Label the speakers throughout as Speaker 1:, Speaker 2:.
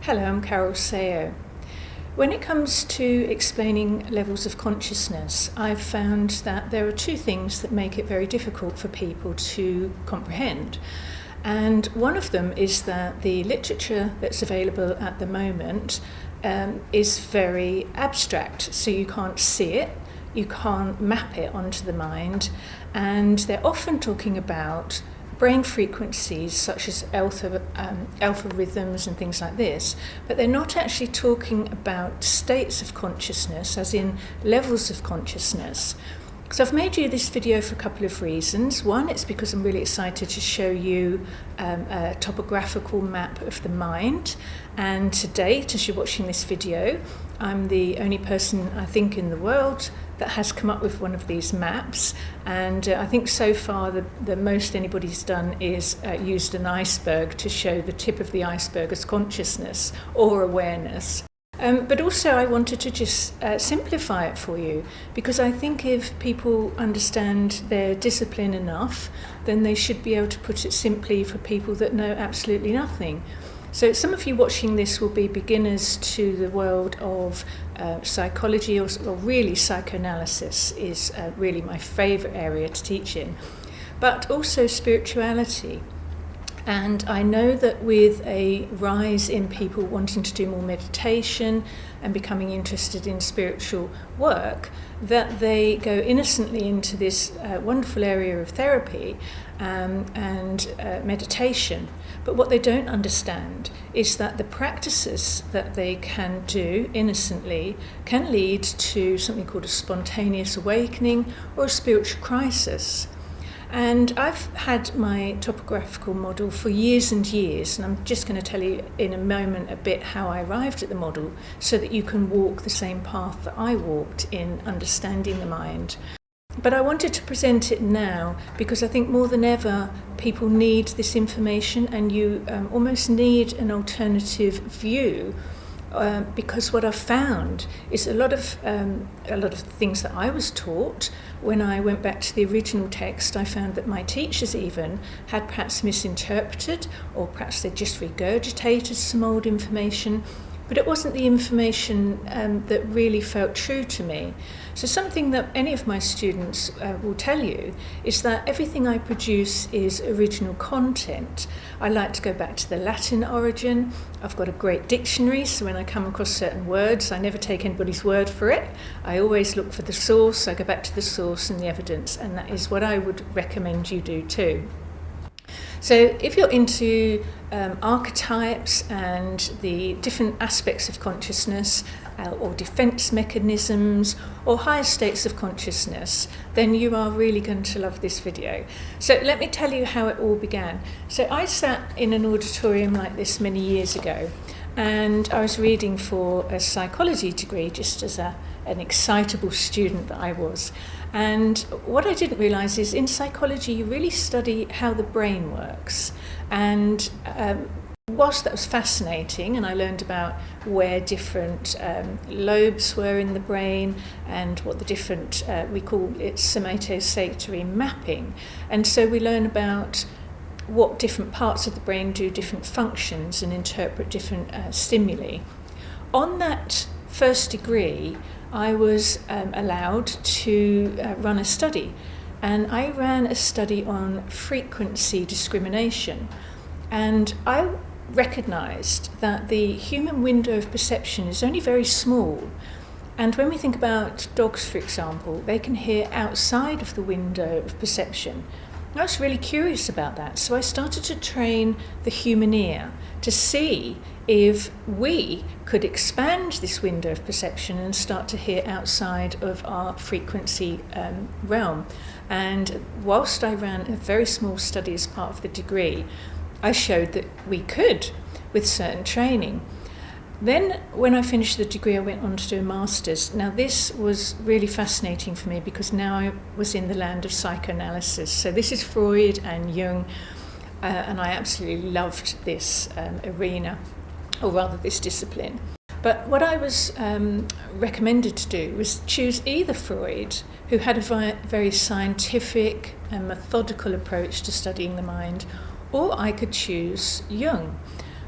Speaker 1: Hello, I'm Carole Sawo. When it comes to explaining levels of consciousness, I've found that there are two things that make it very difficult for people to comprehend. And one of them is that the literature that's available at the moment is very abstract, so you can't see it, you can't map it onto the mind, and they're often talking about brain frequencies such as alpha rhythms and things like this, but they're not actually talking about states of consciousness, as in levels of consciousness. So I've made you this video for a couple of reasons. One, it's because I'm really excited to show you a topographical map of the mind, and to date, as you're watching this video, I'm the only person, I think, in the world that has come up with one of these maps, and I think so far the most anybody's done is used an iceberg to show the tip of the iceberg as consciousness or awareness. But also I wanted to just simplify it for you, because I think if people understand their discipline enough, then they should be able to put it simply for people that know absolutely nothing. So some of you watching this will be beginners to the world of psychology, or really psychoanalysis is really my favourite area to teach in, but also spirituality. And I know that with a rise in people wanting to do more meditation and becoming interested in spiritual work, that they go innocently into this wonderful area of therapy and meditation. But what they don't understand is that the practices that they can do innocently can lead to something called a spontaneous awakening or a spiritual crisis. And I've had my topographical model for years and years, and I'm just going to tell you in a moment a bit how I arrived at the model so that you can walk the same path that I walked in understanding the mind. But I wanted to present it now because I think more than ever people need this information, and you almost need an alternative view. Because what I've found is a lot of things that I was taught, when I went back to the original text, I found that my teachers even had perhaps misinterpreted, or perhaps they just regurgitated some old information, but it wasn't the information that really felt true to me. So something that any of my students will tell you is that everything I produce is original content. I like to go back to the Latin origin. I've got a great dictionary, so when I come across certain words, I never take anybody's word for it. I always look for the source. I go back to the source and the evidence, and that is what I would recommend you do too. So if you're into archetypes and the different aspects of consciousness, or defense mechanisms, or higher states of consciousness, then you are really going to love this video. So let me tell you how it all began. So I sat in an auditorium like this many years ago, and I was reading for a psychology degree, just as an excitable student that I was. And what I didn't realise is in psychology you really study how the brain works. And whilst that was fascinating, and I learned about where different lobes were in the brain and what the different, we call it somatosensory mapping. And so we learn about what different parts of the brain do different functions and interpret different stimuli. On that first degree, I was allowed to run a study, and I ran a study on frequency discrimination, and I recognised that the human window of perception is only very small, and when we think about dogs, for example, they can hear outside of the window of perception. I was really curious about that, so I started to train the human ear to see if we could expand this window of perception and start to hear outside of our frequency realm. And whilst I ran a very small study as part of the degree, I showed that we could with certain training. Then when I finished the degree, I went on to do a master's. Now this was really fascinating for me because now I was in the land of psychoanalysis. So this is Freud and Jung, and I absolutely loved this arena, or rather this discipline. But what I was recommended to do was choose either Freud, who had a very scientific and methodical approach to studying the mind, or I could choose Jung.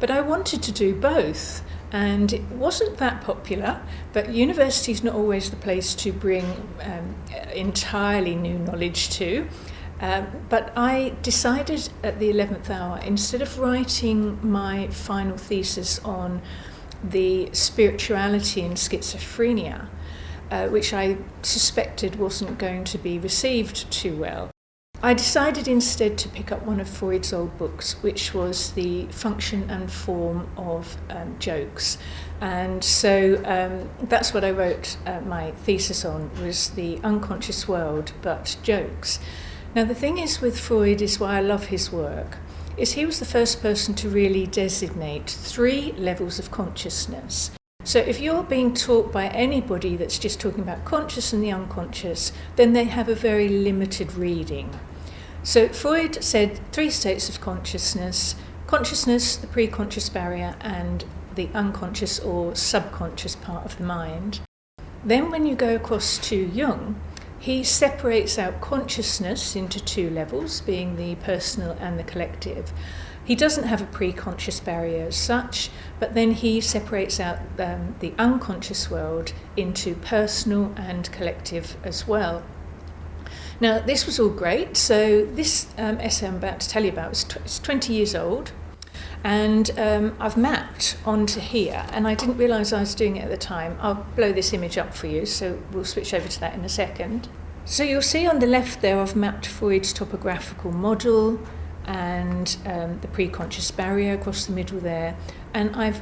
Speaker 1: But I wanted to do both, and it wasn't that popular, but university is not always the place to bring entirely new knowledge to. But I decided at the 11th hour, instead of writing my final thesis on the spirituality in schizophrenia, which I suspected wasn't going to be received too well, I decided instead to pick up one of Freud's old books, which was The Function and Form of Jokes. And so that's what I wrote my thesis on, was the unconscious world, but jokes. Now the thing is with Freud, is why I love his work, is he was the first person to really designate 3 levels of consciousness. So if you're being taught by anybody that's just talking about conscious and the unconscious, then they have a very limited reading. So Freud said 3 states of consciousness: consciousness, the pre-conscious barrier, and the unconscious or subconscious part of the mind. Then when you go across to Jung, he separates out consciousness into 2 levels, being the personal and the collective. He doesn't have a pre-conscious barrier as such, but then he separates out the unconscious world into personal and collective as well. Now, this was all great. So this essay I'm about to tell you about is 20 years old, and I've mapped onto here, and I didn't realise I was doing it at the time. I'll blow this image up for you, so we'll switch over to that in a second. So you'll see on the left there I've mapped Freud's topographical model and the pre-conscious barrier across the middle there, and I've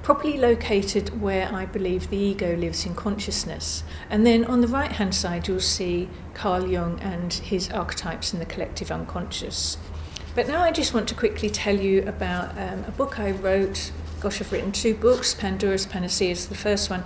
Speaker 1: properly located where I believe the ego lives in consciousness. And then on the right hand side you'll see Carl Jung and his archetypes in the collective unconscious. But now I just want to quickly tell you about a book I wrote. Gosh, I've written 2 books. Pandora's Panacea is the first one.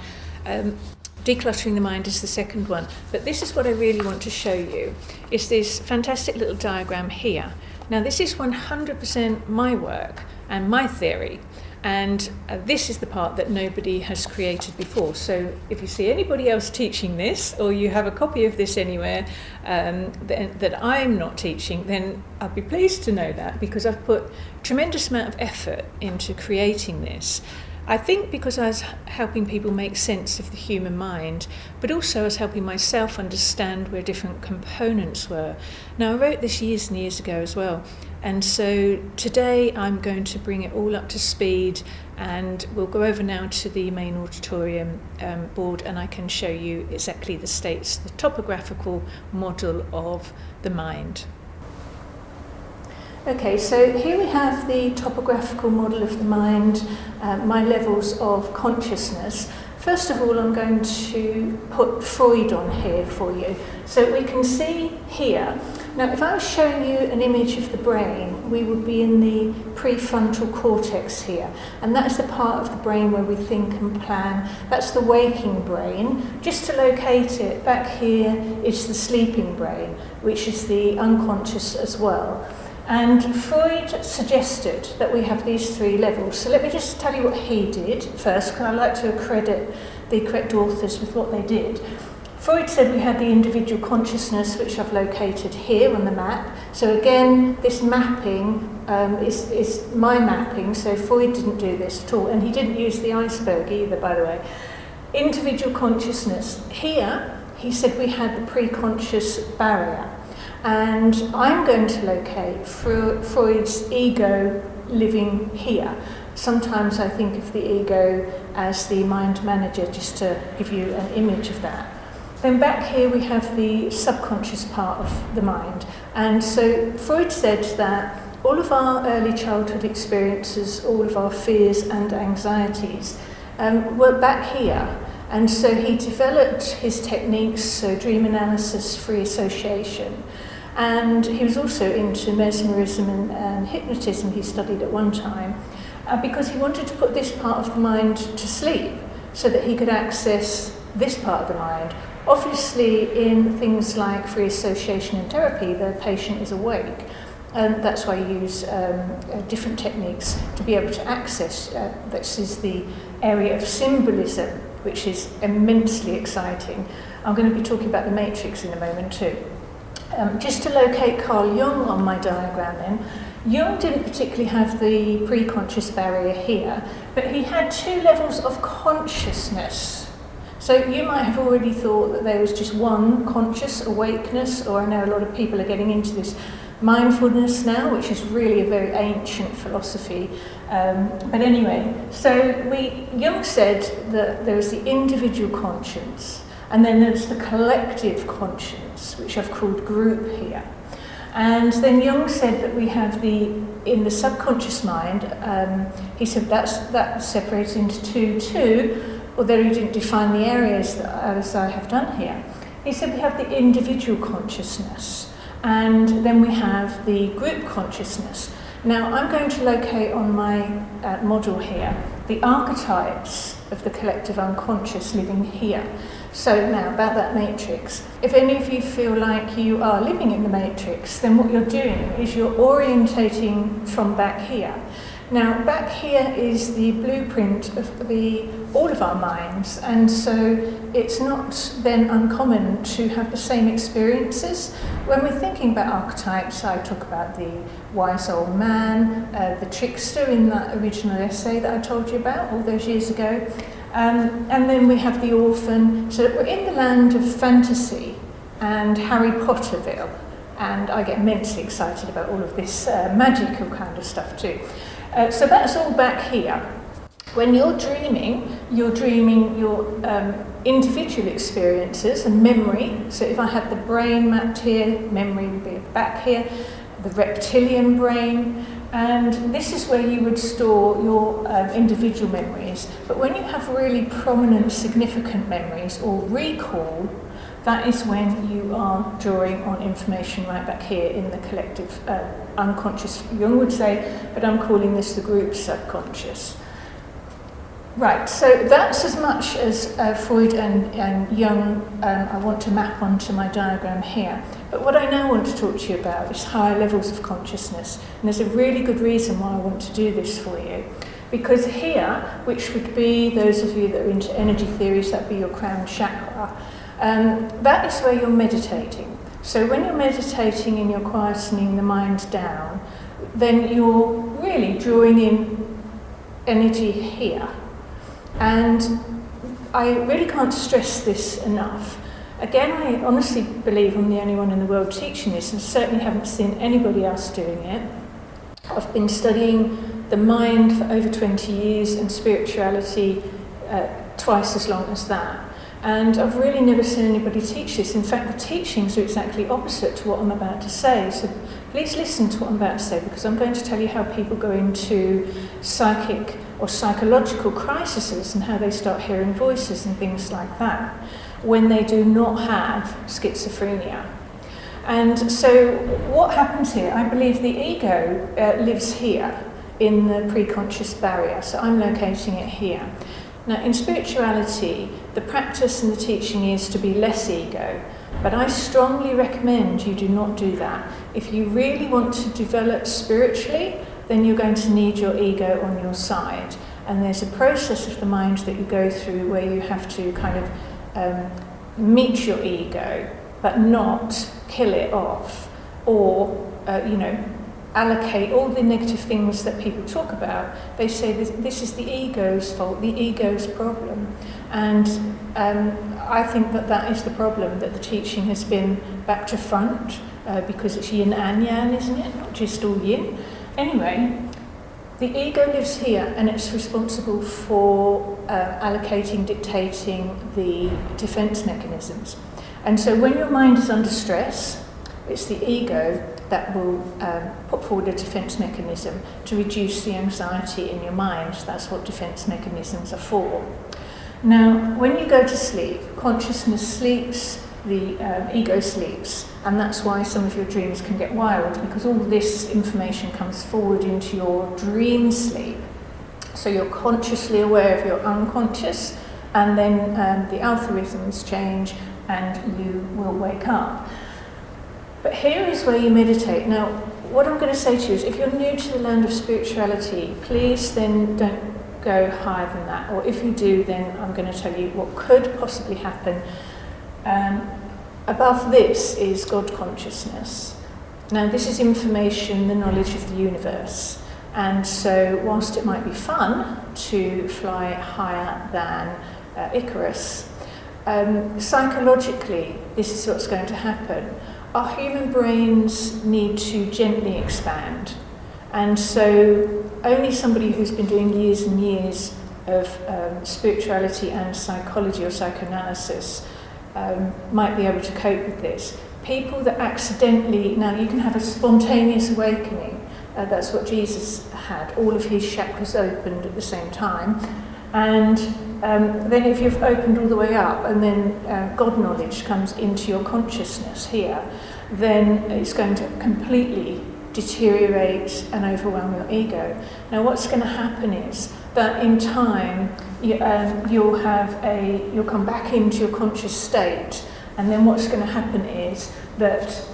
Speaker 1: Decluttering the Mind is the second one. But this is what I really want to show you, is this fantastic little diagram here. Now this is 100% my work and my theory. And this is the part that nobody has created before. So if you see anybody else teaching this, or you have a copy of this anywhere that I'm not teaching, then I'll be pleased to know that, because I've put a tremendous amount of effort into creating this. I think because I was helping people make sense of the human mind, but also I was helping myself understand where different components were. Now, I wrote this years and years ago as well, and so today I'm going to bring it all up to speed, and we'll go over now to the main auditorium board, and I can show you exactly the states, the topographical model of the mind. Okay, so here we have the topographical model of the mind, my levels of consciousness. First of all, I'm going to put Freud on here for you, so we can see here. Now, if I was showing you an image of the brain, we would be in the prefrontal cortex here, and that's the part of the brain where we think and plan. That's the waking brain. Just to locate it, back here is the sleeping brain, which is the unconscious as well. And Freud suggested that we have these 3 levels. So let me just tell you what he did first, because I like to accredit the correct authors with what they did. Freud said we had the individual consciousness, which I've located here on the map. So again, this mapping is my mapping, so Freud didn't do this at all. And he didn't use the iceberg either, by the way. Individual consciousness. Here, he said we had the pre-conscious barrier. And I'm going to locate Freud's ego living here. Sometimes I think of the ego as the mind manager, just to give you an image of that. Then back here we have the subconscious part of the mind. And so Freud said that all of our early childhood experiences, all of our fears and anxieties were back here. And so he developed his techniques, so dream analysis, free association. And he was also into mesmerism and hypnotism, he studied at one time, because he wanted to put this part of the mind to sleep so that he could access this part of the mind. Obviously, in things like free association and therapy, the patient is awake. And that's why you use different techniques to be able to access. This is the area of symbolism, which is immensely exciting. I'm going to be talking about the matrix in a moment too. Just to locate Carl Jung on my diagram then, Jung didn't particularly have the pre-conscious barrier here, but he had two levels of consciousness. So you might have already thought that there was just one conscious awakeness, or I know a lot of people are getting into this mindfulness now, which is really a very ancient philosophy. But anyway, so Jung said that there was the individual conscience, and then there's the collective conscience, which I've called group here. And then Jung said that we have in the subconscious mind, he said that's separated into two too, although he didn't define the areas as I have done here. He said we have the individual consciousness, and then we have the group consciousness. Now I'm going to locate on my model here the archetypes of the collective unconscious living here. So now about that matrix. If any of you feel like you are living in the matrix, then what you're doing is you're orientating from back here. Now back here is the blueprint of all of our minds, and so it's not then uncommon to have the same experiences. When we're thinking about archetypes, I talk about the wise old man, the trickster in that original essay that I told you about all those years ago. And then we have the orphan. So we're in the land of fantasy and Harry Potterville, and I get immensely excited about all of this magical kind of stuff too. So that's all back here. When you're dreaming your individual experiences and memory. So if I had the brain mapped here, memory would be back here, the reptilian brain. And this is where you would store your individual memories. But when you have really prominent, significant memories or recall, that is when you are drawing on information right back here in the collective unconscious, Jung would say, but I'm calling this the group subconscious. Right, so that's as much as Freud and Jung I want to map onto my diagram here. But what I now want to talk to you about is higher levels of consciousness. And there's a really good reason why I want to do this for you. Because here, which would be those of you that are into energy theories, that would be your crown chakra, that is where you're meditating. So when you're meditating and you're quietening the mind down, then you're really drawing in energy here. And I really can't stress this enough. Again, I honestly believe I'm the only one in the world teaching this, and certainly haven't seen anybody else doing it. I've been studying the mind for over 20 years and spirituality twice as long as that. And I've really never seen anybody teach this. In fact, the teachings are exactly opposite to what I'm about to say. So please listen to what I'm about to say, because I'm going to tell you how people go into psychic or psychological crises and how they start hearing voices and things like that when they do not have schizophrenia. And so what happens here, I believe the ego lives here in the pre-conscious barrier. So I'm locating it here. Now, in spirituality, the practice and the teaching is to be less ego, but I strongly recommend you do not do that. If you really want to develop spiritually, then you're going to need your ego on your side. And there's a process of the mind that you go through where you have to kind of meet your ego, but not kill it off, or, allocate all the negative things that people talk about. They say this is the ego's fault, the ego's problem. And I think that is the problem, that the teaching has been back to front, because it's yin and yang, isn't it? Not just all yin. Anyway, the ego lives here, and it's responsible for allocating, dictating the defense mechanisms. And so when your mind is under stress, it's the ego that will put forward a defense mechanism to reduce the anxiety in your mind. That's what defense mechanisms are for. Now, when you go to sleep, consciousness sleeps, the ego sleeps, and that's why some of your dreams can get wild, because all this information comes forward into your dream sleep. So you're consciously aware of your unconscious, and then the algorithms change and you will wake up. But here is where you meditate. Now, what I'm going to say to you is, if you're new to the land of spirituality, please then don't go higher than that. Or if you do, then I'm going to tell you what could possibly happen. Above this is God consciousness. Now, this is information, the knowledge of the universe. And so, whilst it might be fun to fly higher than Icarus, psychologically, this is what's going to happen. Our human brains need to gently expand. And so, only somebody who's been doing years and years of spirituality and psychology or psychoanalysis might be able to cope with this. People that accidentally, now you can have a spontaneous awakening, that's what Jesus had, all of his chakras opened at the same time, and then if you've opened all the way up and then God knowledge comes into your consciousness here, then it's going to completely deteriorate and overwhelm your ego. Now what's going to happen is that in time you'll come back into your conscious state, and then what's going to happen is that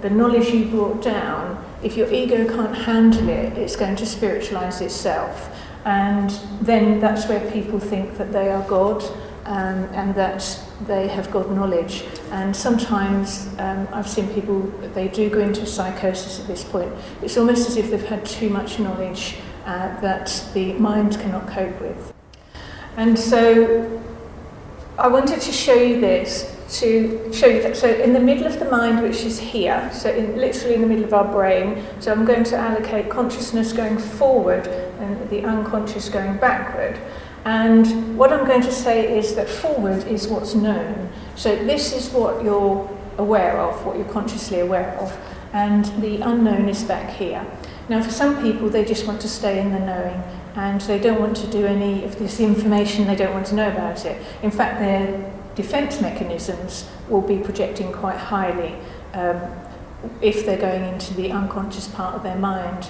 Speaker 1: the knowledge you brought down, if your ego can't handle it, it's going to spiritualize itself, and then that's where people think that they are God, and that they have God knowledge. And sometimes I've seen people, they do go into psychosis at this point. It's almost as if they've had too much knowledge that the mind cannot cope with. And so I wanted to show you this, to show you that. So in the middle of the mind, which is here, so literally in the middle of our brain, so I'm going to allocate consciousness going forward and the unconscious going backward. And what I'm going to say is that forward is what's known. So this is what you're aware of, what you're consciously aware of, and the unknown is back here. Now for some people, they just want to stay in the knowing, and they don't want to do any of this information, they don't want to know about it. In fact, their defense mechanisms will be projecting quite highly if they're going into the unconscious part of their mind.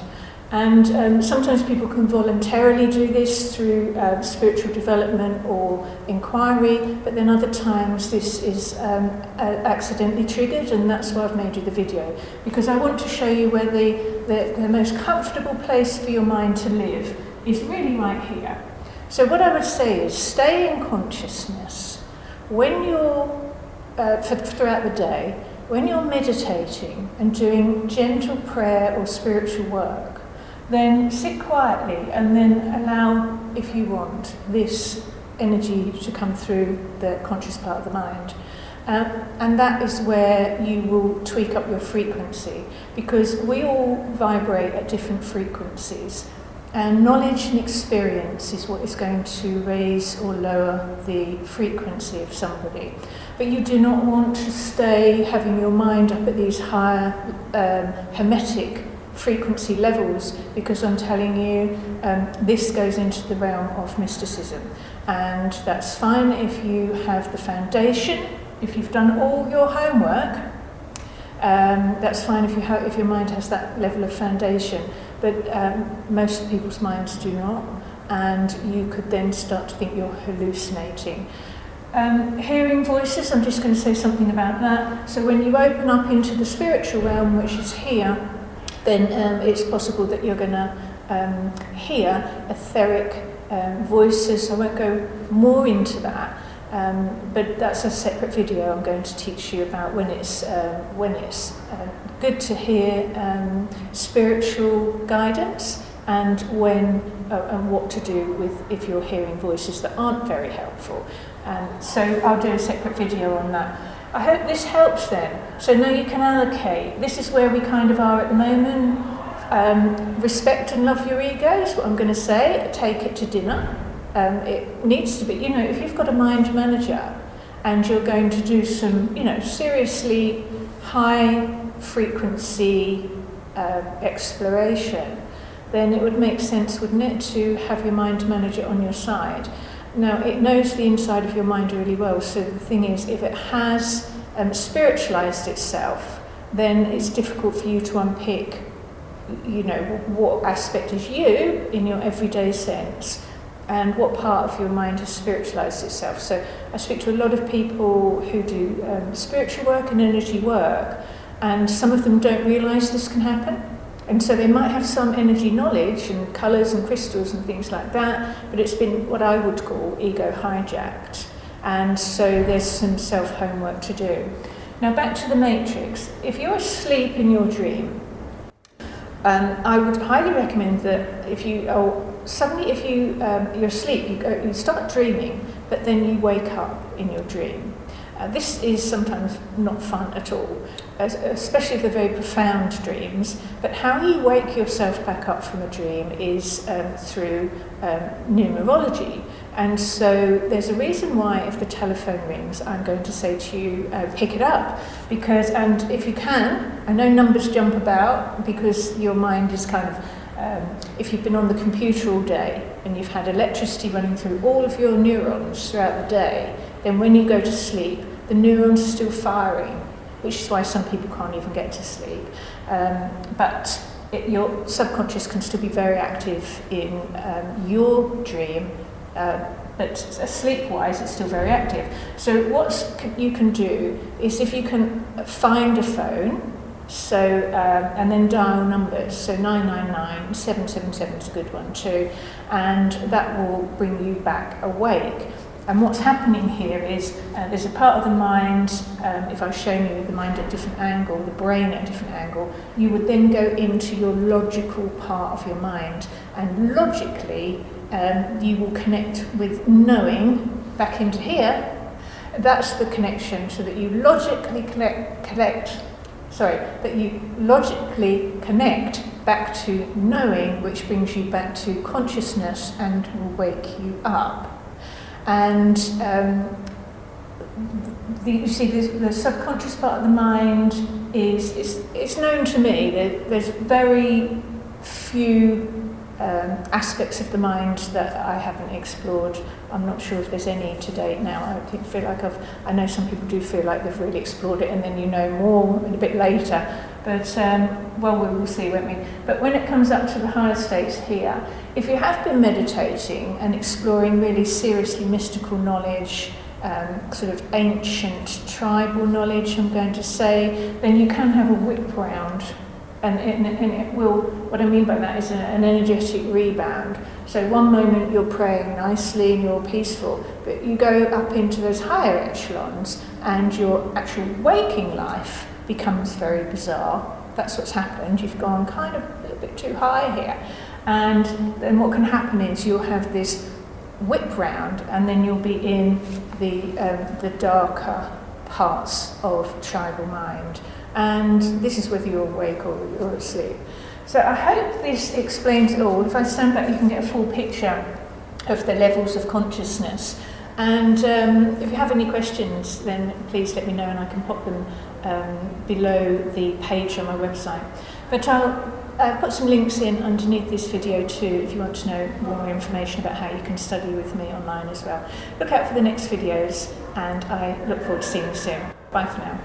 Speaker 1: And sometimes people can voluntarily do this through spiritual development or inquiry, but then other times this is accidentally triggered, and that's why I've made you the video, because I want to show you where the most comfortable place for your mind to live is really right here. So what I would say is stay in consciousness. When you're, throughout the day, when you're meditating and doing gentle prayer or spiritual work, then sit quietly and then allow, if you want, this energy to come through the conscious part of the mind. And that is where you will tweak up your frequency, because we all vibrate at different frequencies. And knowledge and experience is what is going to raise or lower the frequency of somebody. But you do not want to stay having your mind up at these higher hermetic frequency levels, because I'm telling you this goes into the realm of mysticism. And that's fine if you have the foundation, if you've done all your homework, that's fine if your mind has that level of foundation. But most people's minds do not, and you could then start to think you're hallucinating. Hearing voices, I'm just going to say something about that. So when you open up into the spiritual realm, which is here, then it's possible that you're going to hear etheric voices. I won't go more into that, but that's a separate video I'm going to teach you about when it's good to hear spiritual guidance, and when and what to do with if you're hearing voices that aren't very helpful. So I'll do a separate video on that. I hope this helps then. So now you can allocate. This is where we kind of are at the moment. Respect and love your ego is what I'm going to say. Take it to dinner. It needs to be, if you've got a mind manager and you're going to do some, seriously high frequency exploration, then it would make sense, wouldn't it, to have your mind manager on your side. Now, it knows the inside of your mind really well, so the thing is, if it has spiritualized itself, then it's difficult for you to unpick, what aspect is you in your everyday sense, and what part of your mind has spiritualized itself. So I speak to a lot of people who do spiritual work and energy work, and some of them don't realize this can happen. And so they might have some energy knowledge and colours and crystals and things like that, but it's been what I would call ego hijacked. And so there's some self-homework to do. Now back to the matrix. If you're asleep in your dream, I would highly recommend that if you're asleep, you start dreaming, but then you wake up in your dream. This is sometimes not fun at all, especially if they're very profound dreams. But how you wake yourself back up from a dream is through numerology. And so there's a reason why if the telephone rings, I'm going to say to you, pick it up. And if you can, I know numbers jump about because your mind is kind of, if you've been on the computer all day and you've had electricity running through all of your neurons throughout the day, then when you go to sleep, the neurons are still firing, which is why some people can't even get to sleep. But your subconscious can still be very active in your dream, but sleep-wise, it's still very active. So what you can do is if you can find a phone, and then dial numbers, so 999, 777 is a good one too, and that will bring you back awake. And what's happening here is there's a part of the mind, if I was showing you the mind at a different angle, the brain at a different angle, you would then go into your logical part of your mind. And logically, you will connect with knowing back into here. That's the connection, so that you logically connect back to knowing, which brings you back to consciousness and will wake you up. And you see, the subconscious part of the mind it's known to me. There's very few aspects of the mind that I haven't explored. I'm not sure if there's any to date now. I know some people do feel like they've really explored it, and then you know more a bit later. But we will see, won't we? But when it comes up to the higher states here, if you have been meditating and exploring really seriously mystical knowledge, sort of ancient tribal knowledge, I'm going to say, then you can have a whip round. And it will, what I mean by that is an energetic rebound. So one moment you're praying nicely and you're peaceful, but you go up into those higher echelons and your actual waking life becomes very bizarre. That's what's happened. You've gone kind of a little bit too high here. And then what can happen is you'll have this whip round, and then you'll be in the darker parts of tribal mind. And this is whether you're awake or you're asleep. So I hope this explains it all. If I stand back, you can get a full picture of the levels of consciousness. And if you have any questions, then please let me know, and I can pop them below the page on my website. But I'll put some links in underneath this video too, if you want to know more information about how you can study with me online as well. Look out for the next videos, and I look forward to seeing you soon. Bye for now.